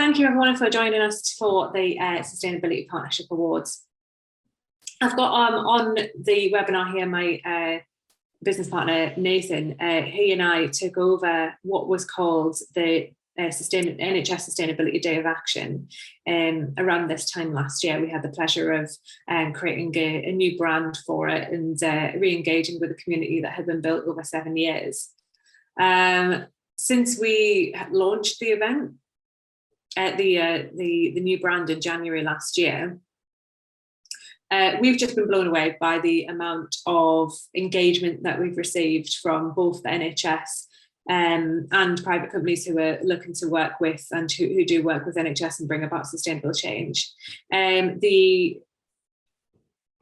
thank you everyone for joining us for the Sustainability Partnership Awards. I've got on the webinar here my business partner Nathan. He and I took over what was called the NHS Sustainability Day of Action. Around this time last year, we had the pleasure of creating a new brand for it and re-engaging with a community that had been built over 7 years. Since we launched the event, the new brand in January last year, we've just been blown away by the amount of engagement that we've received from both the NHS and private companies who are looking to work with and who do work with NHS and bring about sustainable change. The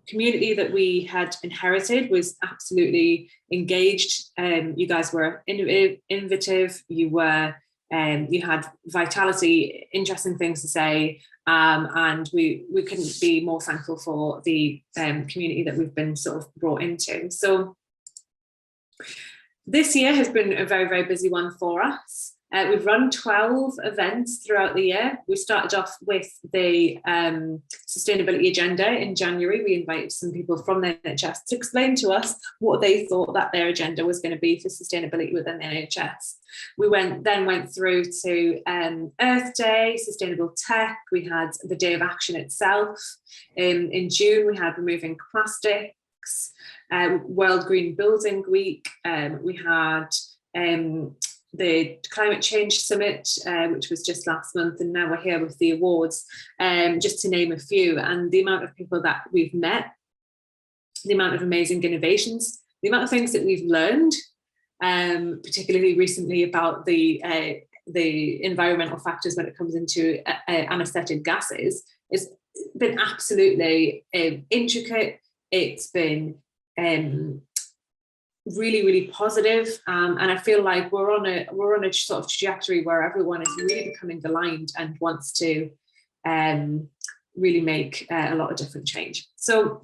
community that we had inherited was absolutely engaged. You guys were innovative. You had vitality, interesting things to say, and we couldn't be more thankful for the community that we've been sort of brought into. So this year has been a very, very busy one for us. We've run 12 events throughout the year. We started off with the sustainability agenda in January. We invited some people from the NHS to explain to us what they thought that their agenda was going to be for sustainability within the NHS. We then went through to Earth Day, Sustainable Tech. We had the Day of Action itself. In June, we had Removing Plastics, World Green Building Week. We had the Climate Change Summit, which was just last month, and now we're here with the awards, just to name a few. And the amount of people that we've met, the amount of amazing innovations, the amount of things that we've learned, particularly recently about the environmental factors when it comes into anaesthetic gases, has been absolutely intricate. It's been really, really positive, and I feel like we're on a sort of trajectory where everyone is really becoming aligned and wants to really make a lot of different change. So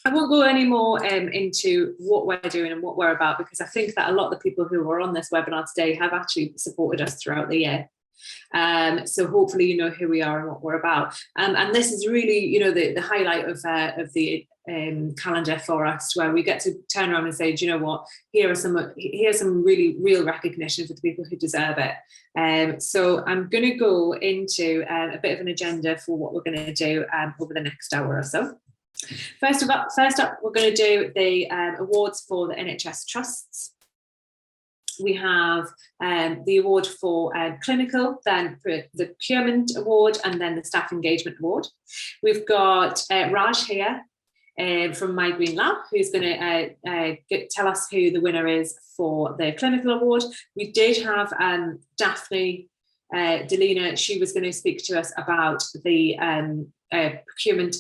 I won't go any more into what we're doing and what we're about, because I think that a lot of the people who were on this webinar today have actually supported us throughout the year. So hopefully you know who we are and what we're about. And this is really, you know, the highlight of the calendar for us, where we get to turn around and say, do you know what, here's some really real recognition for the people who deserve it. So I'm going to go into a bit of an agenda for what we're going to do over the next hour or so. First up, we're going to do the awards for the NHS Trusts. We have the award for clinical, then the procurement award, and then the staff engagement award. We've got Raj here from My Green Lab, who's going to tell us who the winner is for the clinical award. We did have Daphne Delina. She was going to speak to us about the procurement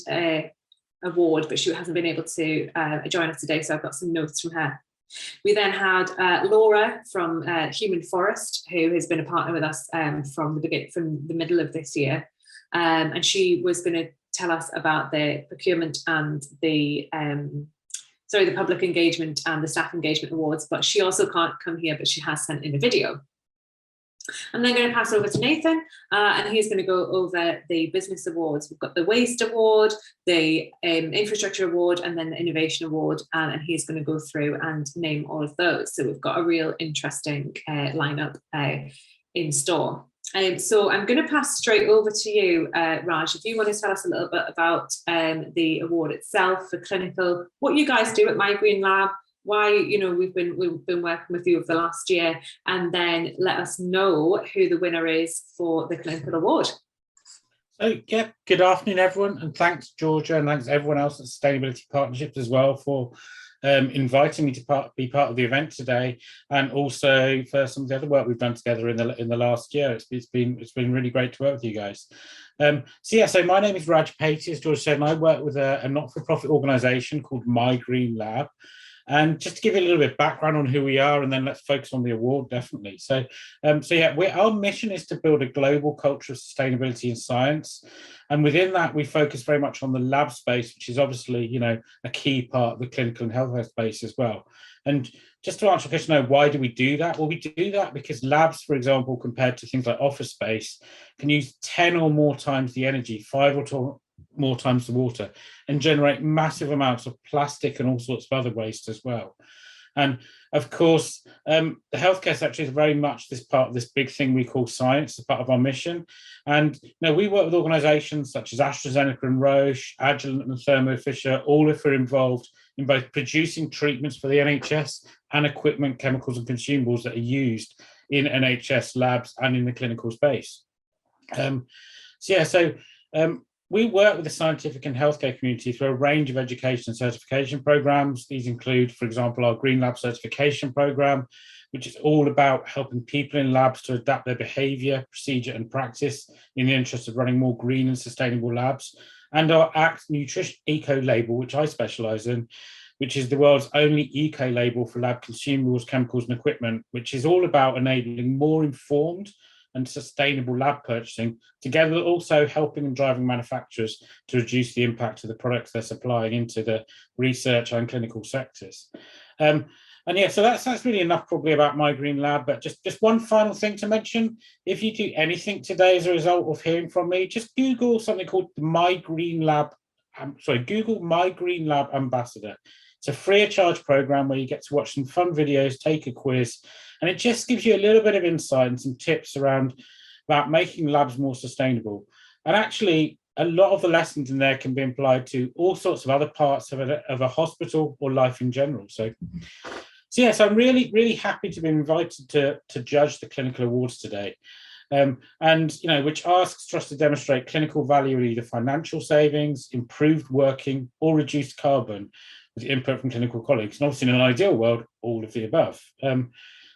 award, but she hasn't been able to join us today, so I've got some notes from her. We then had Laura from Human Forest, who has been a partner with us from the middle of this year, and she was going to tell us about the procurement and the public engagement and the staff engagement awards, but she also can't come here, but she has sent in a video. I'm then going to pass over to Nathan, and he's going to go over the business awards. We've got the Waste Award, the Infrastructure Award, and then the Innovation Award, and he's going to go through and name all of those. So we've got a real interesting lineup in store. So I'm going to pass straight over to you, Raj, if you want to tell us a little bit about the award itself for clinical, what you guys do at My Green Lab, why, you know, we've been working with you over the last year, and then let us know who the winner is for the clinical award. So yeah, good afternoon everyone, and thanks Georgia, and thanks everyone else at Sustainability Partnerships as well for inviting me to be part of the event today, and also for some of the other work we've done together in the last year. It's been really great to work with you guys. So my name is Raj Patey, as Georgia said, and I work with a not-for-profit organisation called My Green Lab. And just to give you a little bit of background on who we are, and then let's focus on the award, definitely. So yeah, our mission is to build a global culture of sustainability in science. And within that, we focus very much on the lab space, which is obviously, a key part of the clinical and healthcare space as well. And just to answer the question, why do we do that? Well, we do that because labs, for example, compared to things like office space, can use 10 or more times the energy, 5 or more times the water, and generate massive amounts of plastic and all sorts of other waste as well. And of course, the healthcare sector is very much this part of this big thing we call science, as part of our mission. And we work with organisations such as AstraZeneca and Roche, Agilent and Thermo Fisher, all of who are involved in both producing treatments for the NHS and equipment, chemicals and consumables that are used in NHS labs and in the clinical space. We work with the scientific and healthcare community through a range of education and certification programs. These include, for example, our Green Lab certification program, which is all about helping people in labs to adapt their behaviour, procedure and practice in the interest of running more green and sustainable labs. And our ACT Nutrition Eco label, which I specialise in, which is the world's only eco label for lab consumables, chemicals and equipment, which is all about enabling more informed and sustainable lab purchasing, together also helping and driving manufacturers to reduce the impact of the products they're supplying into the research and clinical sectors. So that's really enough probably about My Green Lab, but just one final thing to mention. If you do anything today as a result of hearing from me, just Google something called the My Green Lab, Google My Green Lab Ambassador. It's a free of charge program where you get to watch some fun videos, take a quiz, and it just gives you a little bit of insight and some tips about making labs more sustainable. And actually, a lot of the lessons in there can be applied to all sorts of other parts of a hospital or life in general. So yes, I'm really, really happy to be invited to judge the clinical awards today. Which asks us to demonstrate clinical value in either financial savings, improved working, or reduced carbon with input from clinical colleagues. And obviously, in an ideal world, all of the above.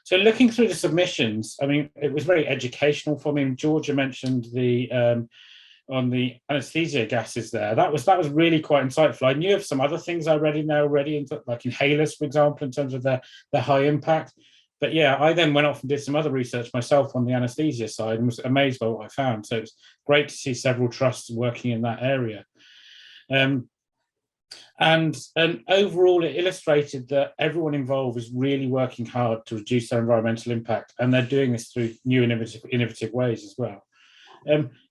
So looking through the submissions, it was very educational for me. Georgia mentioned on the anesthesia gases there. That was really quite insightful. I knew of some other things I read in there already, like inhalers, for example, in terms of their high impact. But yeah, I then went off and did some other research myself on the anesthesia side and was amazed by what I found. So it's great to see several trusts working in that area. And overall, it illustrated that everyone involved is really working hard to reduce their environmental impact, and they're doing this through new innovative ways as well.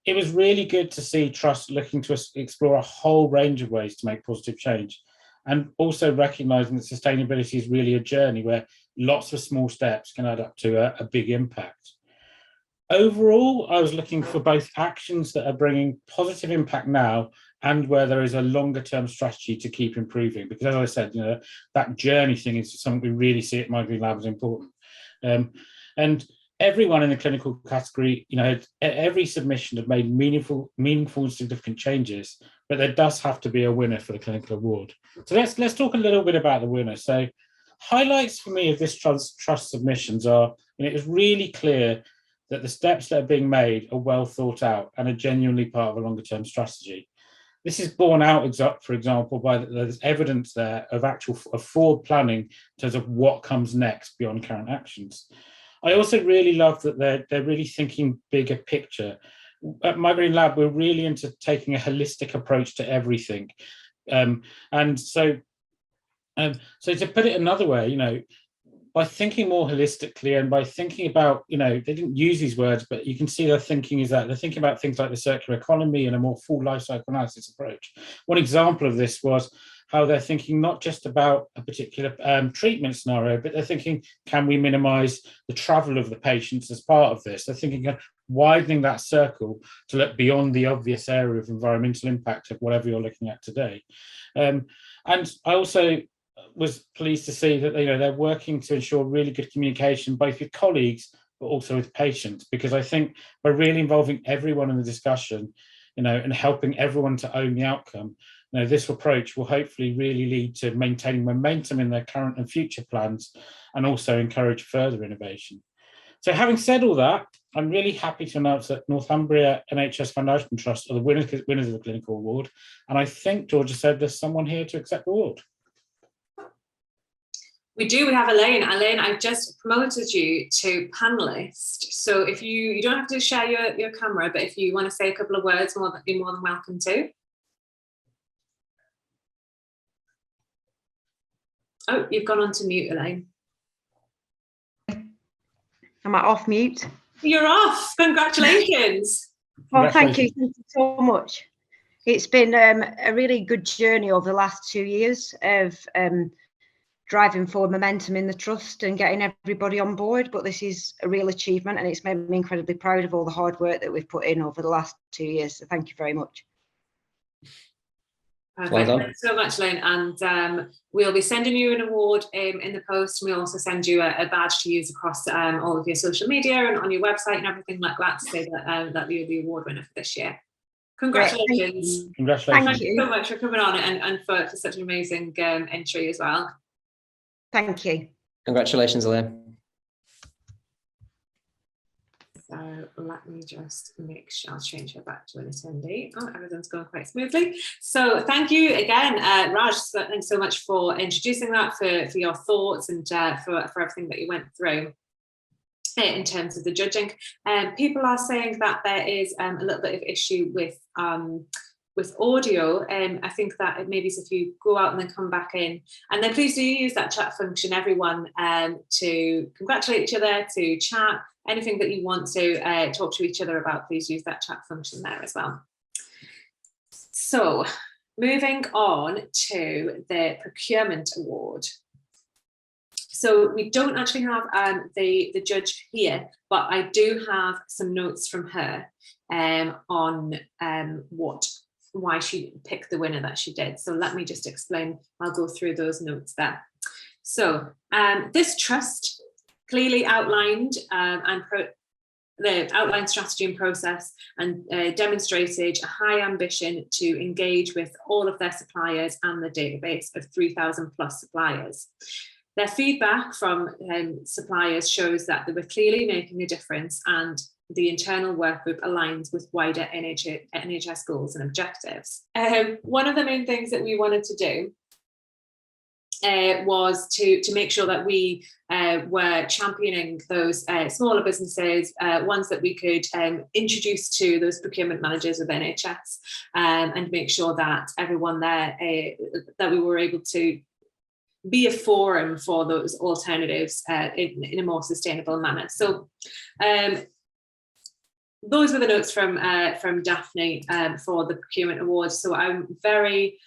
It was really good to see trusts looking to explore a whole range of ways to make positive change, and also recognising that sustainability is really a journey where lots of small steps can add up to a big impact. Overall, I was looking for both actions that are bringing positive impact now and where there is a longer term strategy to keep improving. Because as I said, that journey thing is something we really see at My Green Lab as important. And everyone in the clinical category, every submission had made meaningful and significant changes, but there does have to be a winner for the clinical award. So let's talk a little bit about the winner. So highlights for me of this trust submissions are, it was really clear that the steps that are being made are well thought out and are genuinely part of a longer term strategy. This is borne out, for example, by there's evidence there of forward planning in terms of what comes next beyond current actions. I also really love that they're really thinking bigger picture. At My Green Lab, we're really into taking a holistic approach to everything. So to put it another way, by thinking more holistically and by thinking about, they didn't use these words, but you can see their thinking is that they're thinking about things like the circular economy and a more full life cycle analysis approach. One example of this was how they're thinking not just about a particular treatment scenario, but they're thinking, can we minimize the travel of the patients as part of this? They're thinking of widening that circle to look beyond the obvious area of environmental impact of whatever you're looking at today. And I also was pleased to see that they're working to ensure really good communication both with colleagues but also with patients, because I think by really involving everyone in the discussion, and helping everyone to own the outcome, this approach will hopefully really lead to maintaining momentum in their current and future plans and also encourage further innovation. So having said all that, I'm really happy to announce that Northumbria NHS Foundation Trust are the winners of the clinical award, and I think Georgia said there's someone here to accept the award. We do. We have Elaine. Elaine, I've just promoted you to panelist. So if you don't have to share your camera, but if you want to say a couple of words, you're more than welcome to. Oh, you've gone on to mute, Elaine. Am I off mute? You're off. Congratulations. Oh, thank you so much. It's been a really good journey over the last 2 years of driving forward momentum in the trust and getting everybody on board. But this is a real achievement, and it's made me incredibly proud of all the hard work that we've put in over the last 2 years. So thank you very much. Well done. Thanks so much, Lynn. And we'll be sending you an award in the post. And we'll also send you a badge to use across all of your social media and on your website and everything like that, to say that you're the award winner for this year. Congratulations. Great. Congratulations. Thank you so much for coming on and for such an amazing entry as well. Thank you. Congratulations, Elaine. So let me just make sure I'll change her back to an attendee. Oh, everything's going quite smoothly. So thank you again, Raj. Thanks so much for introducing that, for your thoughts, and for everything that you went through in terms of the judging. People are saying that there is a little bit of issue with audio. I think that maybe if you go out and then come back in, and then please do use that chat function, everyone, to congratulate each other, to chat, anything that you want to talk to each other about, please use that chat function there as well. So moving on to the procurement award. So we don't actually have the judge here, but I do have some notes from her on why she picked the winner that she did. So let me just explain. I'll go through those notes there. So this trust clearly outlined the outlined strategy and process, and demonstrated a high ambition to engage with all of their suppliers and the database of 3,000 plus suppliers. Their feedback from suppliers shows that they were clearly making a difference, and the internal work group aligns with wider NHS goals and objectives. One of the main things that we wanted to do was to make sure that we were championing those smaller businesses, ones that we could introduce to those procurement managers of NHS, and make sure that everyone there, that we were able to be a forum for those alternatives in a more sustainable manner. So those were the notes from Daphne for the procurement awards. So I'm very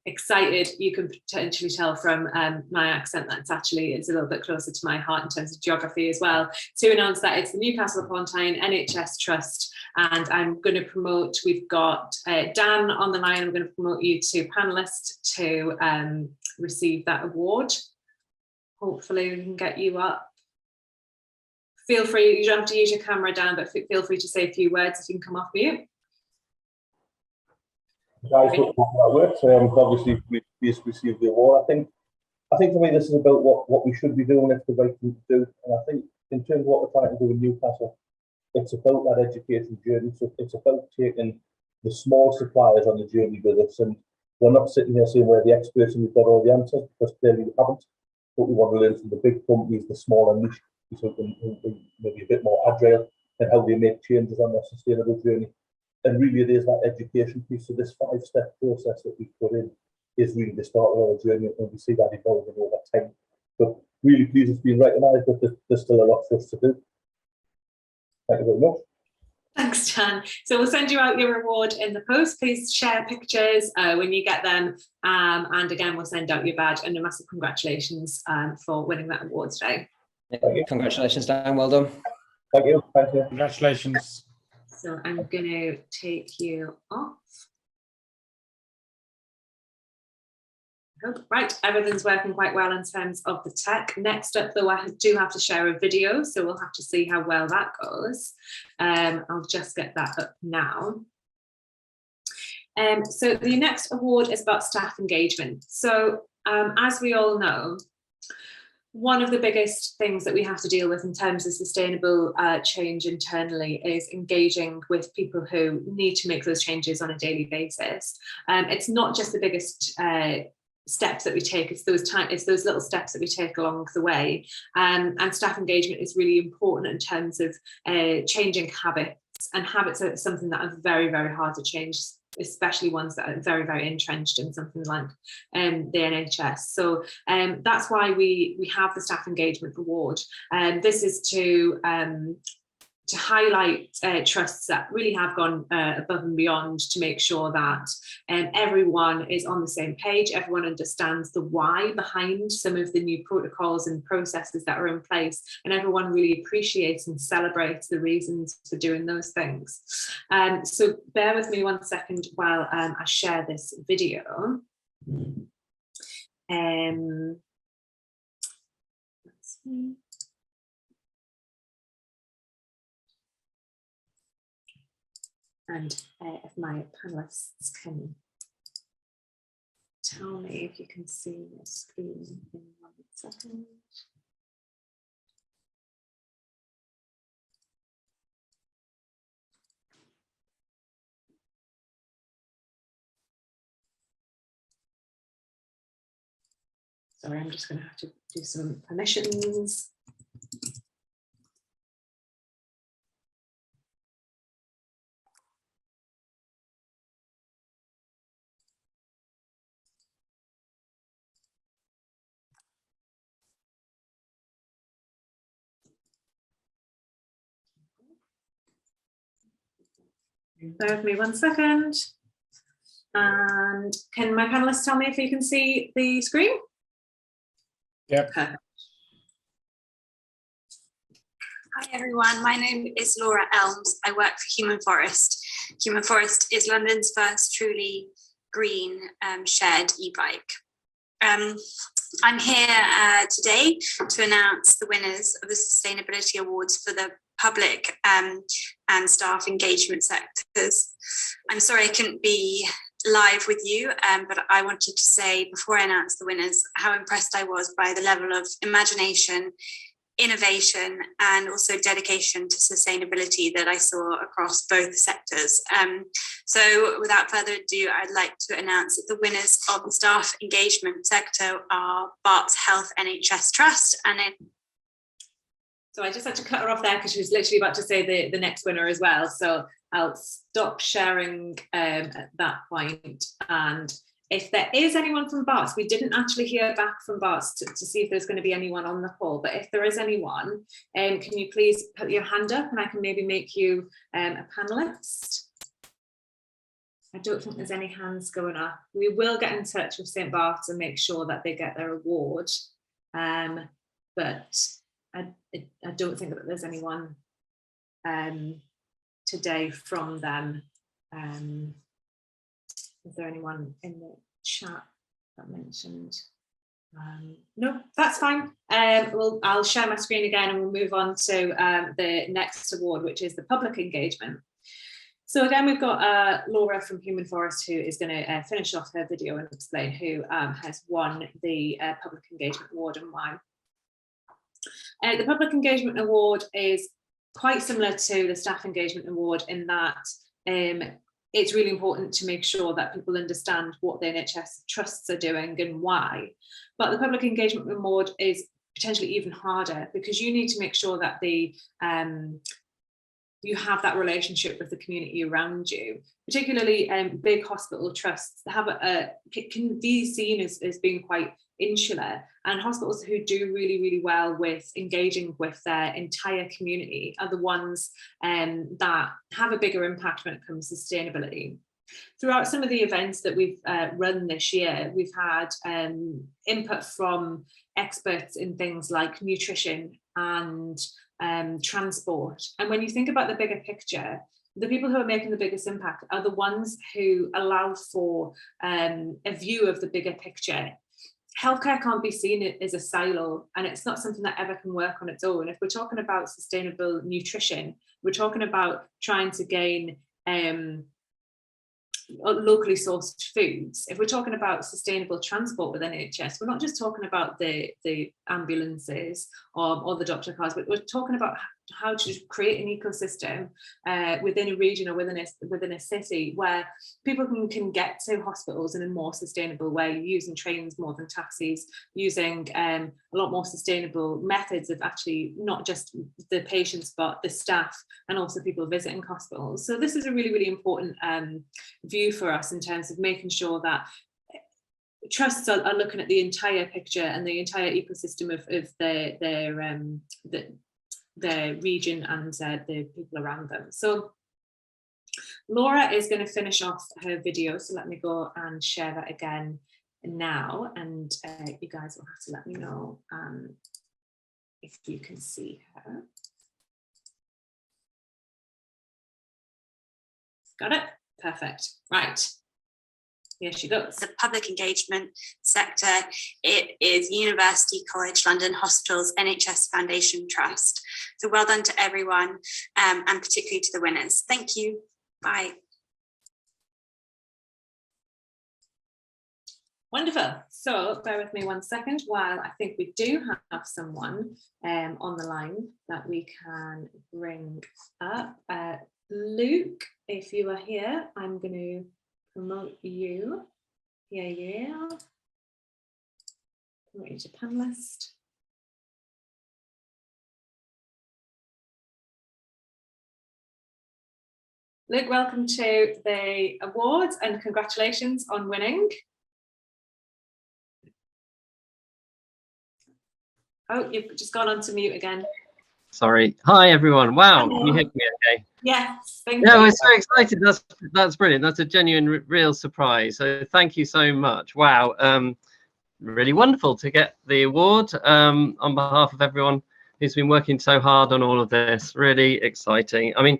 excited. You can potentially tell from my accent that's actually it's a little bit closer to my heart in terms of geography as well, to announce that it's the Newcastle upon Tyne NHS Trust, and I'm going to promote, we've got Dan on the line. I'm going to promote you to panelist to receive that award. Hopefully we can get you up. Feel free, you don't have to use your camera, Dan, but feel free to say a few words if you can come off mute. Guys, hope that works. Obviously, we received the award. I think for me, this is about what we should be doing. It's the right thing to do. And I think in terms of what we're trying to do in Newcastle, it's about that education journey. So it's about taking the small suppliers on the journey with us. And we're not sitting there saying we're the experts and we've got all the answers, because clearly we haven't. But we want to learn from the big companies, the smaller niche, so maybe a bit more agile and how they make changes on their sustainable journey. And really, there's that education piece. So this 5-step process that we put in is really the start of our journey, and we see that evolving over time. But really pleased it's been recognised, but there's still a lot for us to do. Thank you very much. Thanks, Jan. So we'll send you out your reward in the post. Please share pictures when you get them. And again, we'll send out your badge, and a massive congratulations for winning that award today. Congratulations, Dan. Well done. Thank you. Thank you. Congratulations. So I'm going to take you off. Right, everything's working quite well in terms of the tech. Next up, though, I do have to share a video, so we'll have to see how well that goes. I'll just get that up now. So the next award is about staff engagement. So as we all know, one of the biggest things that we have to deal with in terms of sustainable change internally is engaging with people who need to make those changes on a daily basis. It's not just the biggest steps that we take. It's those little steps that we take along the way, and staff engagement is really important in terms of changing habits, and habits are something that are very, very hard to change, especially ones that are very, very entrenched in something like the NHS. So that's why we have the staff engagement award, and this is to highlight trusts that really have gone above and beyond to make sure that everyone is on the same page, everyone understands the why behind some of the new protocols and processes that are in place, and everyone really appreciates and celebrates the reasons for doing those things. So bear with me 1 second while I share this video. Let's see. And if my panelists can tell me if you can see the screen in 1 second. Sorry, I'm just going to have to do some permissions. Bear with me 1 second. And can my panelists tell me if you can see the screen? Yep. Perfect. Hi everyone, my name is Laura Elms. I work for Human Forest. Human Forest is London's first truly green shared e-bike. I'm here today to announce the winners of the Sustainability Awards for the public and staff engagement sectors. I'm sorry I couldn't be live with you, but I wanted to say before I announce the winners how impressed I was by the level of imagination, innovation, and also dedication to sustainability that I saw across both sectors. So without further ado, I'd like to announce that the winners of the staff engagement sector are Barts Health NHS Trust. So I just had to cut her off there because she was literally about to say the next winner as well. So I'll stop sharing at that point. And if there is anyone from Barts, we didn't actually hear back from Barts to see if there's going to be anyone on the call. But if there is anyone, can you please put your hand up and I can maybe make you a panelist? I don't think there's any hands going up. We will get in touch with St. Bart's and make sure that they get their award. But I don't think that there's anyone today from them. Is there anyone in the chat that mentioned? No, that's fine. I'll share my screen again and we'll move on to the next award, which is the public engagement. So again, we've got Laura from Human Forest, who is going to finish off her video and explain who has won the public engagement award and why. The public engagement award is quite similar to the staff engagement award in that it's really important to make sure that people understand what the NHS trusts are doing and why. But the public engagement award is potentially even harder because you need to make sure that you have that relationship with the community around you, particularly big hospital trusts can be seen as being quite insular, and hospitals who do really, really well with engaging with their entire community are the ones that have a bigger impact when it comes to sustainability. Throughout some of the events that we've run this year, we've had input from experts in things like nutrition and transport. And when you think about the bigger picture, the people who are making the biggest impact are the ones who allow for a view of the bigger picture. Healthcare can't be seen as a silo, and it's not something that ever can work on its own. If we're talking about sustainable nutrition, we're talking about trying to gain locally sourced foods. If we're talking about sustainable transport within NHS, we're not just talking about the ambulances or the doctor cars, but we're talking about how to create an ecosystem within a region or within a city where people can get to hospitals in a more sustainable way, using trains more than taxis, using a lot more sustainable methods of actually not just the patients but the staff and also people visiting hospitals. So this is a really, really important view for us in terms of making sure that trusts are looking at the entire picture and the entire ecosystem of the region and the people around them. So Laura is going to finish off her video, so let me go and share that again now, and you guys will have to let me know if you can see her. Got it? Perfect. Right. Here she goes. The public engagement sector, it is University College London Hospitals NHS Foundation Trust. So well done to everyone, and particularly to the winners. Thank you. Bye. Wonderful. So bear with me 1 second while I think we do have someone on the line that we can bring up. Luke, if you are here, I'm going to promote you. Yeah. Promote you to panelist. Luke, welcome to the awards and congratulations on winning. Oh, you've just gone on to mute again. Sorry. Hi, everyone. Wow. Hello. Can you hear me okay? Yes, thank Yeah, you. we're so excited. That's brilliant. That's a genuine, real surprise. So thank you so much. Wow. Really wonderful to get the award on behalf of everyone who's been working so hard on all of this. Really exciting. I mean,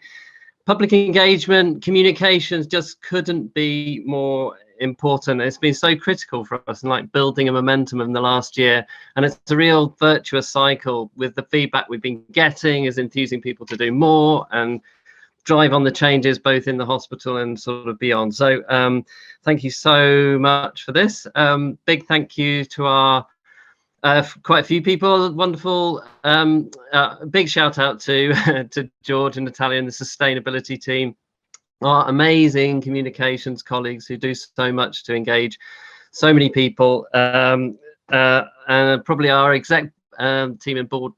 public engagement, communications just couldn't be more important. It's been so critical for us and like building a momentum in the last year, and it's a real virtuous cycle with the feedback we've been getting is enthusing people to do more and drive on the changes both in the hospital and sort of beyond. So thank you so much for this. Big thank you to our quite a few people. Wonderful. Big shout out to to George and Natalia and the sustainability team, our amazing communications colleagues who do so much to engage so many people, and probably our exec team and board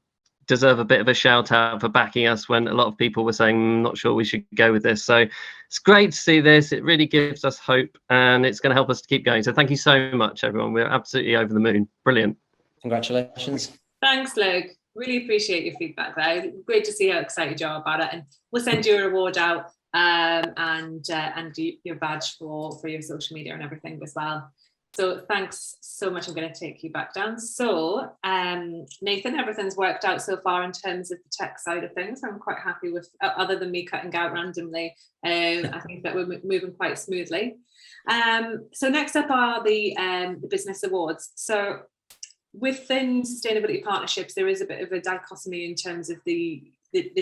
deserve a bit of a shout out for backing us when a lot of people were saying not sure we should go with this. So it's great to see this. It really gives us hope and it's going to help us to keep going. So thank you so much, everyone. We're absolutely over the moon. Brilliant. Congratulations. Thanks, Luke. Really appreciate your feedback there. Great to see how excited you are about it, and we'll send you a reward out and your badge for your social media and everything as well. So thanks so much. I'm going to take you back down. So Nathan, everything's worked out so far in terms of the tech side of things. I'm quite happy with, other than me cutting out randomly. I think that we're moving quite smoothly. So next up are the business awards. So within sustainability partnerships, there is a bit of a dichotomy in terms of the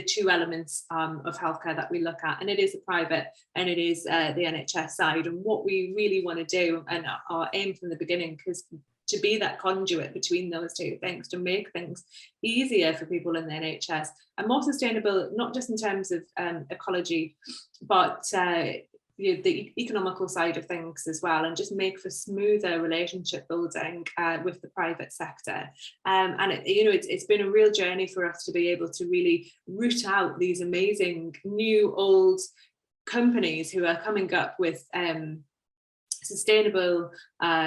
two elements of healthcare that we look at, and it is the private and it is the NHS side. And what we really want to do, and our aim from the beginning, is to be that conduit between those two things, to make things easier for people in the NHS and more sustainable, not just in terms of ecology, but the economical side of things as well, and just make for smoother relationship building with the private sector. And it's been a real journey for us to be able to really root out these amazing new old companies who are coming up with sustainable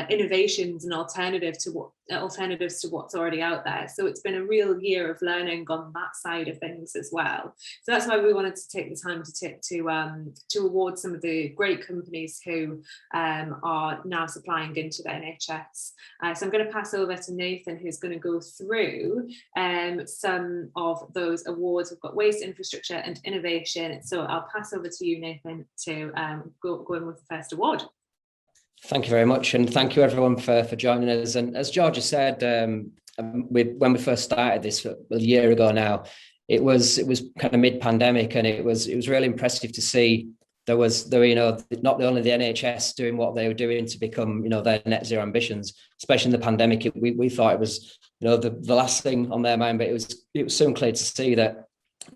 innovations and alternatives to what's already out there. So it's been a real year of learning on that side of things as well. So that's why we wanted to take the time to award some of the great companies who are now supplying into the NHS. So I'm going to pass over to Nathan, who's going to go through some of those awards. We've got waste, infrastructure and innovation. So I'll pass over to you, Nathan, to go in with the first award. Thank you very much, and thank you everyone for joining us. And as Georgia said, when we first started this a year ago now, it was kind of mid-pandemic, and it was really impressive to see there were not only the NHS doing what they were doing to become their net zero ambitions, especially in the pandemic. We thought it was the last thing on their mind, but it was soon clear to see that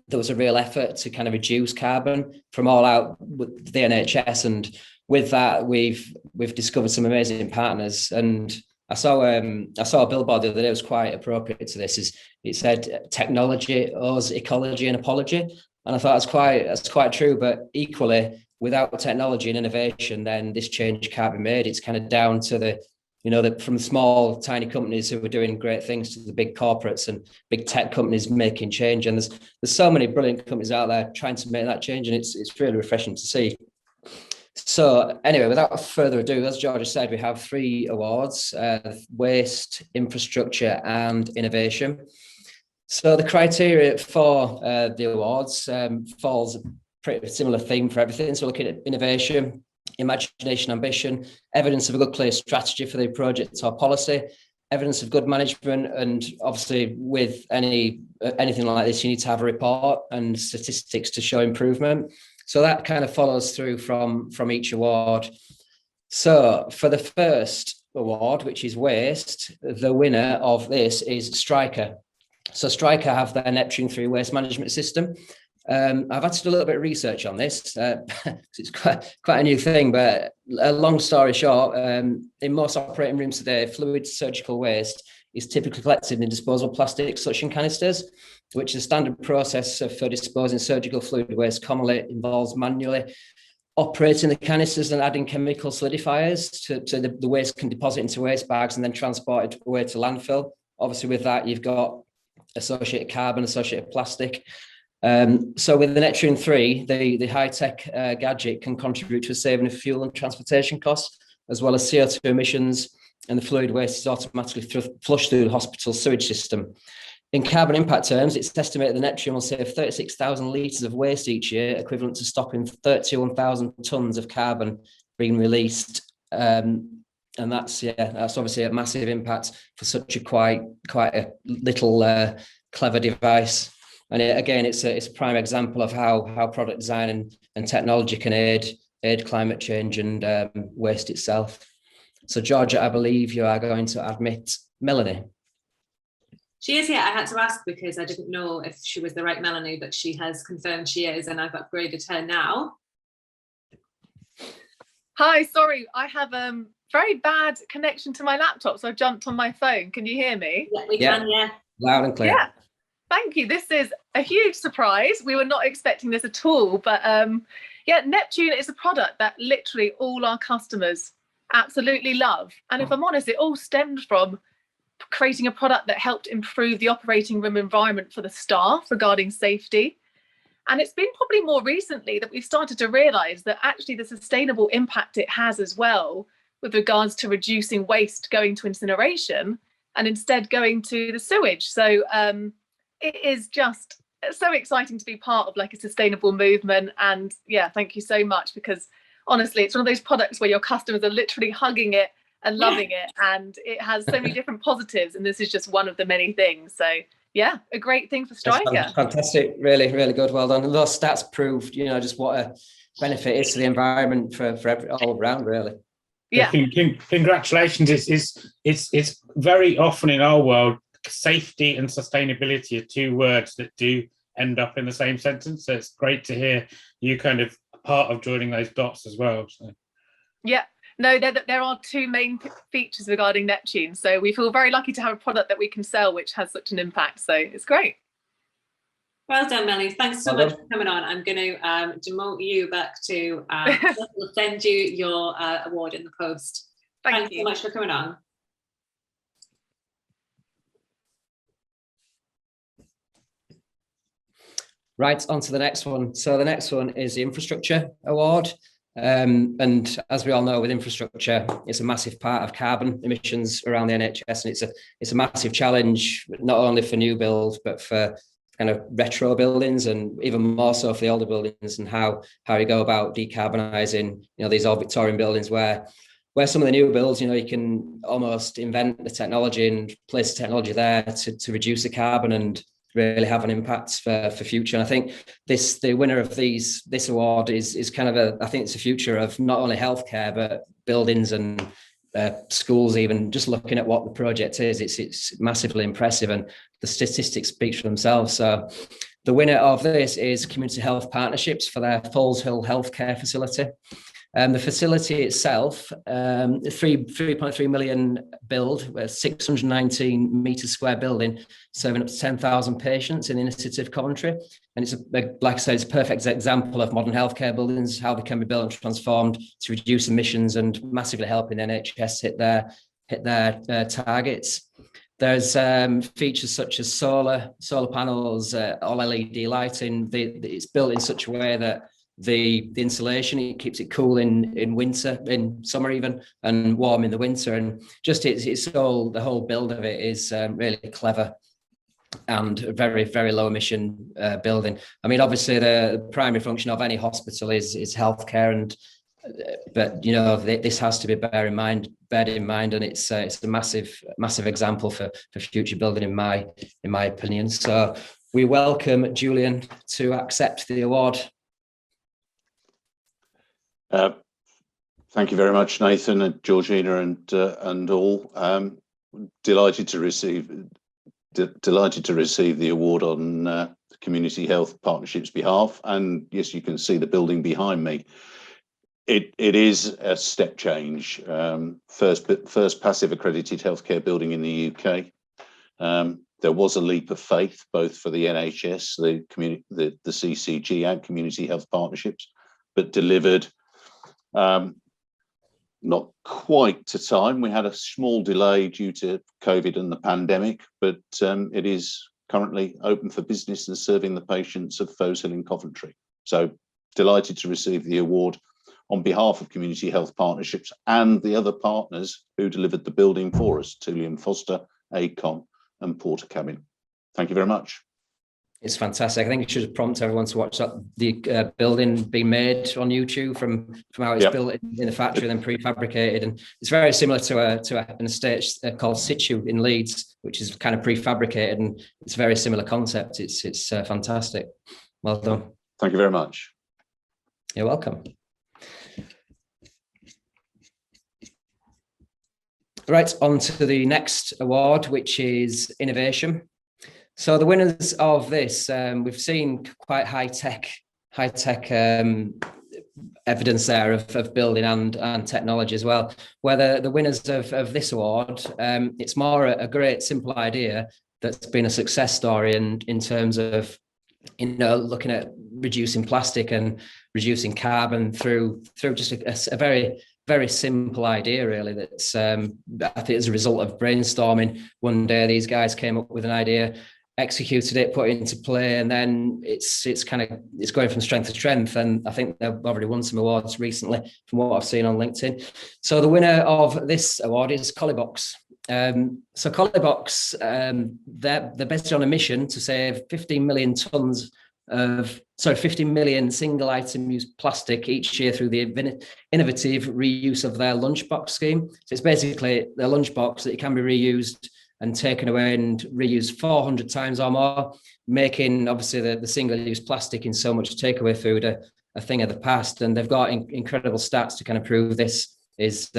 there was a real effort to kind of reduce carbon from all out with the NHS, and with that we've discovered some amazing partners. And I saw a billboard the other day. It was quite appropriate to this. It said technology owes ecology an apology, and I thought that's quite true. But equally, without technology and innovation, then this change can't be made. It's kind of down to from small, tiny companies who are doing great things to the big corporates and big tech companies making change. And there's so many brilliant companies out there trying to make that change, and it's really refreshing to see. So anyway, without further ado, as Georgia said, we have 3 awards: waste, infrastructure, and innovation. So the criteria for the awards follows a pretty similar theme for everything. So looking at innovation, imagination, ambition, evidence of a good clear strategy for the project or policy, evidence of good management, and obviously with anything like this, you need to have a report and statistics to show improvement. So that kind of follows through from each award. So for the first award, which is waste, the winner of this is Striker. So Striker have their Neptune 3 waste management system. I've had to do a little bit of research on this. It's quite a new thing, but a long story short, in most operating rooms today, fluid surgical waste is typically collected in disposable plastic suction canisters, which is a standard process for disposing surgical fluid waste. Commonly involves manually operating the canisters and adding chemical solidifiers so the waste can deposit into waste bags and then transported away to landfill. Obviously with that, you've got associated carbon, associated plastic. So with the Neptune 3, the high-tech gadget can contribute to a saving of fuel and transportation costs, as well as CO2 emissions, and the fluid waste is automatically flushed through the hospital sewage system. In carbon impact terms, it's estimated the Neptune will save 36,000 litres of waste each year, equivalent to stopping 31,000 tonnes of carbon being released. And that's obviously a massive impact for such a quite a little clever device. And again, it's a prime example of how product design and technology can aid climate change and waste itself. So Georgia, I believe you are going to admit Melanie. She is here. I had to ask because I didn't know if she was the right Melanie, but she has confirmed she is, and I've upgraded her now. Hi, sorry, I have very bad connection to my laptop, so I've jumped on my phone. Can you hear me? Yeah, we can, yeah. Loud and clear. Yeah, thank you. This is a huge surprise. We were not expecting this at all, but yeah, Neptune is a product that literally all our customers absolutely love. And if I'm honest, it all stemmed from creating a product that helped improve the operating room environment for the staff regarding safety. And it's been probably more recently that we've started to realise that actually the sustainable impact it has as well with regards to reducing waste going to incineration and instead going to the sewage. So it is just so exciting to be part of like a sustainable movement. And yeah, thank you so much, because honestly, it's one of those products where your customers are literally hugging it and loving it, and it has so many different positives, and this is just one of the many things. So yeah, a great thing for Striker. That's fantastic, really, really good, well done. And those stats proved, just what a benefit it is to the environment for all around, really. Yeah. Congratulations. It's very often in our world, safety and sustainability are 2 words that do end up in the same sentence. So it's great to hear you kind of part of joining those dots as well. So. Yeah. No, there are 2 main features regarding Neptune. So we feel very lucky to have a product that we can sell which has such an impact. So it's great. Well done, Melanie. Thanks so much for coming on. I'm going to demote you back to, we'll send you your award in the post. Thanks so much for coming on. Right, on to the next one. So the next one is the Infrastructure Award. And as we all know, with infrastructure, it's a massive part of carbon emissions around the NHS, and it's a massive challenge, not only for new builds, but for kind of retro buildings, and even more so for the older buildings, and how you go about decarbonising, these old Victorian buildings where some of the new builds, you can almost invent the technology and place the technology there to reduce the carbon and really have an impact for future. And I think the winner of this award is kind of I think it's the future of not only healthcare, but buildings and schools. Even just looking at what the project is, it's massively impressive, and the statistics speak for themselves. So the winner of this is Community Health Partnerships for their Falls Hill Healthcare facility. The facility itself, 3.3 million build, a 619 metre square building, serving up to 10,000 patients in the inner city of Coventry. And it's, like I said, it's a perfect example of modern healthcare buildings, how they can be built and transformed to reduce emissions and massively helping the NHS hit their targets. There's features such as solar panels, all LED lighting. It's built in such a way that the insulation, it keeps it cool in winter, in summer even, and warm in the winter. And just it's all, the whole build of it is really clever and very, very low emission building. I mean, obviously the primary function of any hospital is healthcare, and but you know, this has to be bear in mind, and it's a massive example for future building in my opinion. So we welcome Julian to accept the award. Thank you very much, Nathan and Georgina and all. Delighted to receive the award on Community Health Partnerships' behalf. And yes, you can see the building behind me. It is a step change. First passive accredited healthcare building in the UK. There was a leap of faith both for the NHS, the CCG, and Community Health Partnerships, but delivered. Not quite to time. We had a small delay due to COVID and the pandemic, but it is currently open for business and serving the patients of Falls Hill in Coventry. So delighted to receive the award on behalf of Community Health Partnerships and the other partners who delivered the building for us, Tullian Foster, ACOM and Porter Cabin. Thank you very much. It's fantastic. I think it should prompt everyone to watch the building being made on YouTube from how it's built in the factory and then prefabricated. And it's very similar to an estate called Situ in Leeds, which is kind of prefabricated, and it's a very similar concept. It's fantastic. Well done. Thank you very much. You're welcome. Right, on to the next award, which is Innovation. So the winners of this, we've seen quite high tech evidence there of building and technology as well. Where the winners of this award, it's more a great simple idea that's been a success story, and in terms of, you know, looking at reducing plastic and reducing carbon through just a very, very simple idea, really. That's I think as a result of brainstorming, one day these guys came up with an idea, executed it, put it into play, and then it's going from strength to strength. And I think they've already won some awards recently from what I've seen on LinkedIn. So the winner of this award is Colliebox. So Colliebox, they're based on a mission to save 15 million single item use plastic each year through the innovative reuse of their lunchbox scheme. So it's basically their lunchbox that it can be reused and taken away and reused 400 times or more, making obviously the single-use plastic in so much takeaway food a thing of the past. And they've got incredible stats to kind of prove this is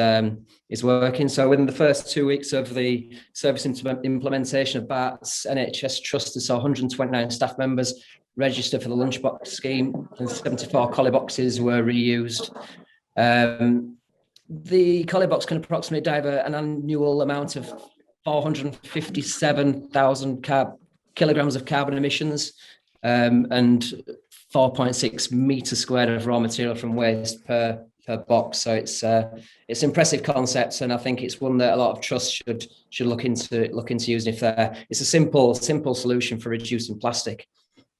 working. So within the first 2 weeks of the service implementation of BART's NHS Trusts, saw 129 staff members register for the lunchbox scheme, and 74 Collieboxes were reused. The Colliebox can approximately divert an annual amount of 457,000 kilograms of carbon emissions, and 4.6 meters squared of raw material from waste per box. So it's impressive concepts, and I think it's one that a lot of trusts should look into using. It's a simple solution for reducing plastic,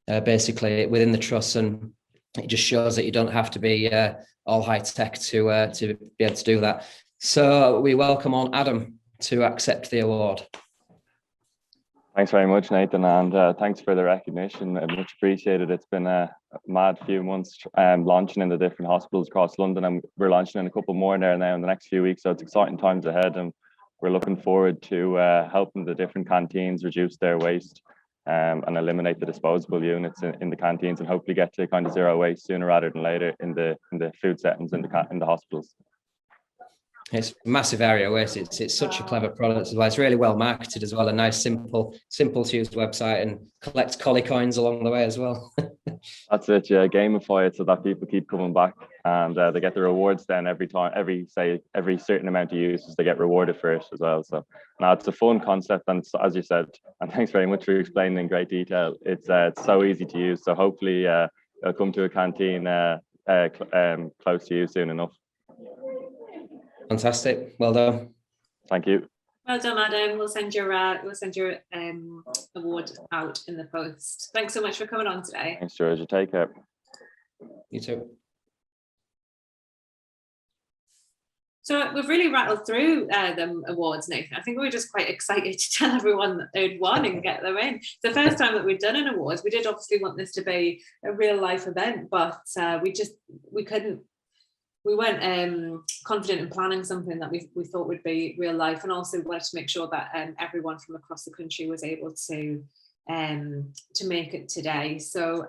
basically within the trust, and it just shows that you don't have to be all high tech to be able to do that. So we welcome on Adam to accept the award. Thanks very much, Nathan, and thanks for the recognition. Much appreciated. It's been a mad few months launching in the different hospitals across London, and we're launching in a couple more there now in the next few weeks. So it's exciting times ahead, and we're looking forward to helping the different canteens reduce their waste and eliminate the disposable units in the canteens, and hopefully get to kind of zero waste sooner rather than later in the food settings in the hospitals. It's a massive area waste. It's such a clever product as well. It's really well marketed as well. A nice, simple to use website, and collect collie coins along the way as well. That's it, yeah. Gamify it so that people keep coming back, and they get the rewards then every certain amount of uses, they get rewarded for it as well. So now it's a fun concept, and as you said, and thanks very much for explaining in great detail. It's so easy to use. So hopefully it'll come to a canteen close to you soon enough. Fantastic. Well done. Thank you. Well done, Adam. We'll send your award out in the post. Thanks so much for coming on today. Thanks, Georgia. Take care. You too. So we've really rattled through the awards, Nathan. I think we were just quite excited to tell everyone that they'd won and get them in. It's the first time that we've done an awards. We did obviously want this to be a real life event, but we weren't confident in planning something that we thought would be real life, and also wanted to make sure that everyone from across the country was able to make it today. So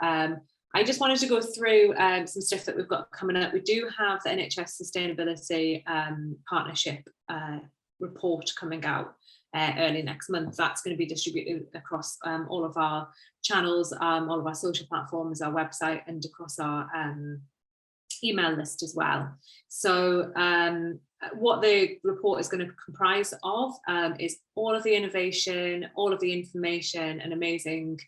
I just wanted to go through some stuff that we've got coming up. We do have the NHS Sustainability Partnership report coming out early next month. That's going to be distributed across all of our channels, all of our social platforms, our website, and across our email list as well. So what the report is going to comprise of is all of the innovation, all of the information and amazing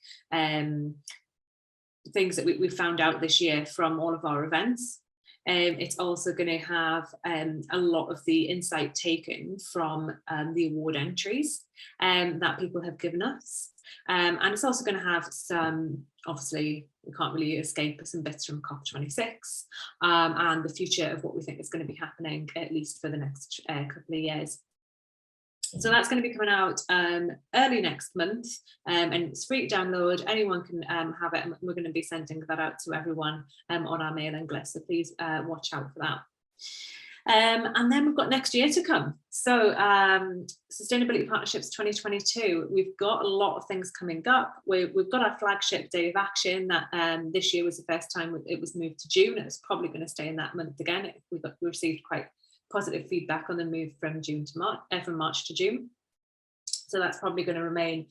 things that we found out this year from all of our events. It's also going to have a lot of the insight taken from the award entries that people have given us. And it's also going to have some, obviously, we can't really escape some bits from COP26 and the future of what we think is going to be happening, at least for the next couple of years. So that's going to be coming out early next month, and it's free to download. Anyone can have it, and we're going to be sending that out to everyone on our mailing list. So please watch out for that. And then we've got next year to come. So Sustainability Partnerships 2022, we've got a lot of things coming up. We've got our flagship Day of Action that this year was the first time it was moved to June. It's probably going to stay in that month again. We received quite positive feedback on the move from March to June. So that's probably going to remain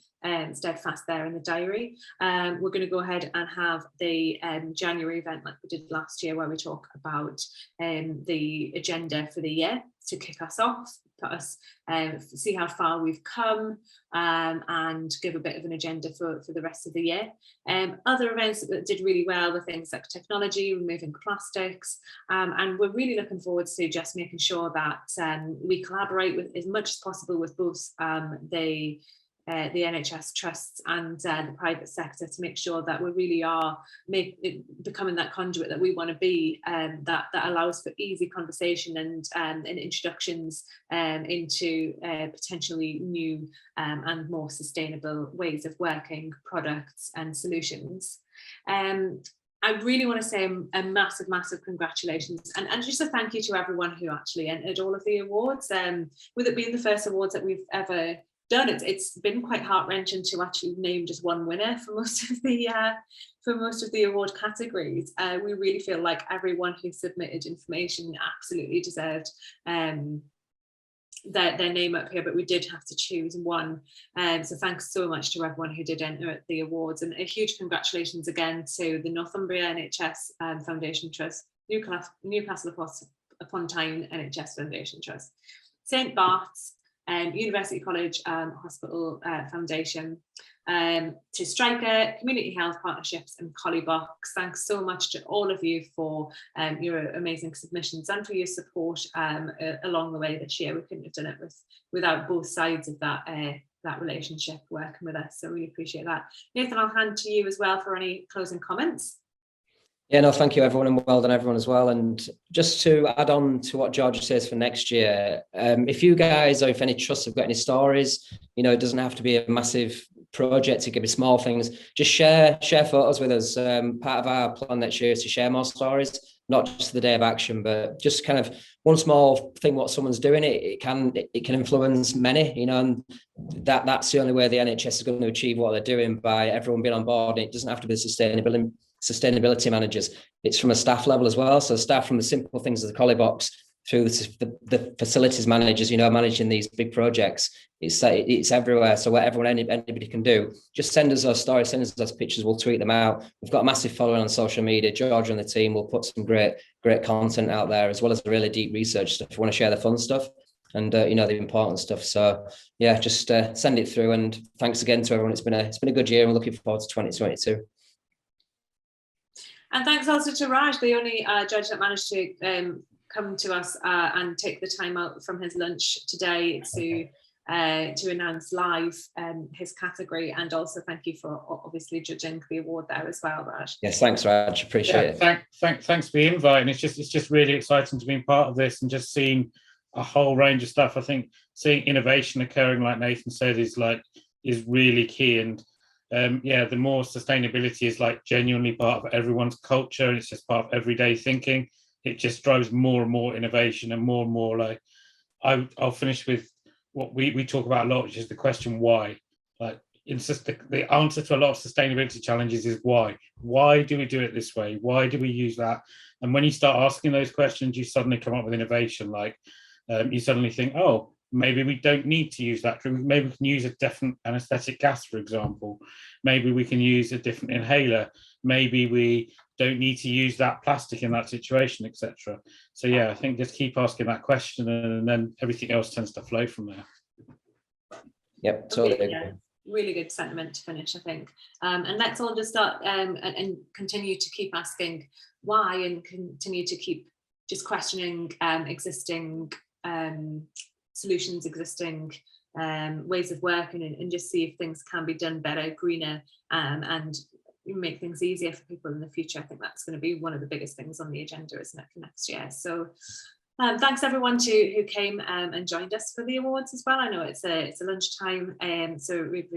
steadfast there in the diary. We're going to go ahead and have the January event like we did last year, where we talk about the agenda for the year to kick us off, see how far we've come, and give a bit of an agenda for the rest of the year. Other events that did really well were things like technology, removing plastics, and we're really looking forward to just making sure that we collaborate with as much as possible with both the NHS Trusts and the private sector to make sure that we really are becoming that conduit that we want to be, that allows for easy conversation and introductions into potentially new and more sustainable ways of working, products and solutions. I really want to say a massive congratulations and just a thank you to everyone who actually entered all of the awards. With it being the first awards that we've ever done, it's been quite heart-wrenching to actually name just one winner for most of the award categories. We really feel like everyone who submitted information absolutely deserved their name up here, but we did have to choose one. So thanks so much to everyone who did enter at the awards, and a huge congratulations again to the Northumbria NHS Foundation Trust, Newcastle upon Tyne NHS Foundation Trust, St Bart's, University College Hospital Foundation, to Striker, Community Health Partnerships and Colliebox. Thanks so much to all of you for your amazing submissions and for your support along the way this year. We couldn't have done it without both sides of that relationship working with us, so really appreciate that. Nathan, I'll hand to you as well for any closing comments. Yeah, no, thank you everyone, and well done everyone as well. And just to add on to what George says for next year, if you guys or if any trusts have got any stories, it doesn't have to be a massive project, it could be small things. Just share photos with us. Part of our plan next year is to share more stories, not just the Day of Action, but just kind of one small thing what someone's doing. It can influence many, and that's the only way the NHS is going to achieve what they're doing, by everyone being on board. It doesn't have to be sustainability managers, it's from a staff level as well. So staff from the simple things as the Colliebox, through the facilities managers, you know, managing these big projects. It's everywhere. So whatever anybody can do, just send us our stories, send us those pictures. We'll tweet them out. We've got a massive following on social media. George and the team will put some great content out there, as well as the really deep research stuff. If you want to share the fun stuff and you know, the important stuff. So yeah, just send it through. And thanks again to everyone. It's been a good year, and we're looking forward to 2022. And thanks also to Raj, the only judge that managed to come to us and take the time out from his lunch today to announce live his category, and also thank you for obviously judging the award there as well, Raj. Yes, thanks, Raj. Appreciate it. Thanks for the invite, and it's just really exciting to be part of this and just seeing a whole range of stuff. I think seeing innovation occurring, like Nathan said, is really key. And the more sustainability is like genuinely part of everyone's culture, and it's just part of everyday thinking, it just drives more and more innovation and more like, I'll finish with what we talk about a lot, which is the question why. Like, it's just the answer to a lot of sustainability challenges is why. Why do we do it this way? Why do we use that? And when you start asking those questions, you suddenly come up with innovation. Like you suddenly think, oh, maybe we don't need to use that. Maybe we can use a different anesthetic gas, for example. Maybe we can use a different inhaler. Maybe we don't need to use that plastic in that situation, etc. So yeah, I think just keep asking that question, and then everything else tends to flow from there. Yep, totally. Yeah, really good sentiment to finish, I think. And let's all just start and continue to keep asking why, and continue to keep just questioning existing solutions, existing ways of working, and just see if things can be done better, greener, and make things easier for people in the future. I think that's going to be one of the biggest things on the agenda, isn't it, for next year? So thanks everyone who came and joined us for the awards as well. I know it's a lunchtime, so really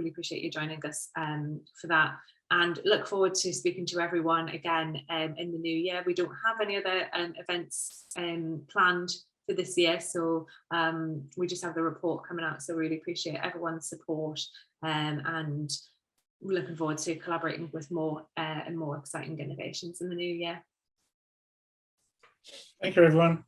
appreciate you joining us for that, and look forward to speaking to everyone again in the new year. We don't have any other events planned for this year, so we just have the report coming out, so really appreciate everyone's support, and we're looking forward to collaborating with more and more exciting innovations in the new year. Thank you, everyone.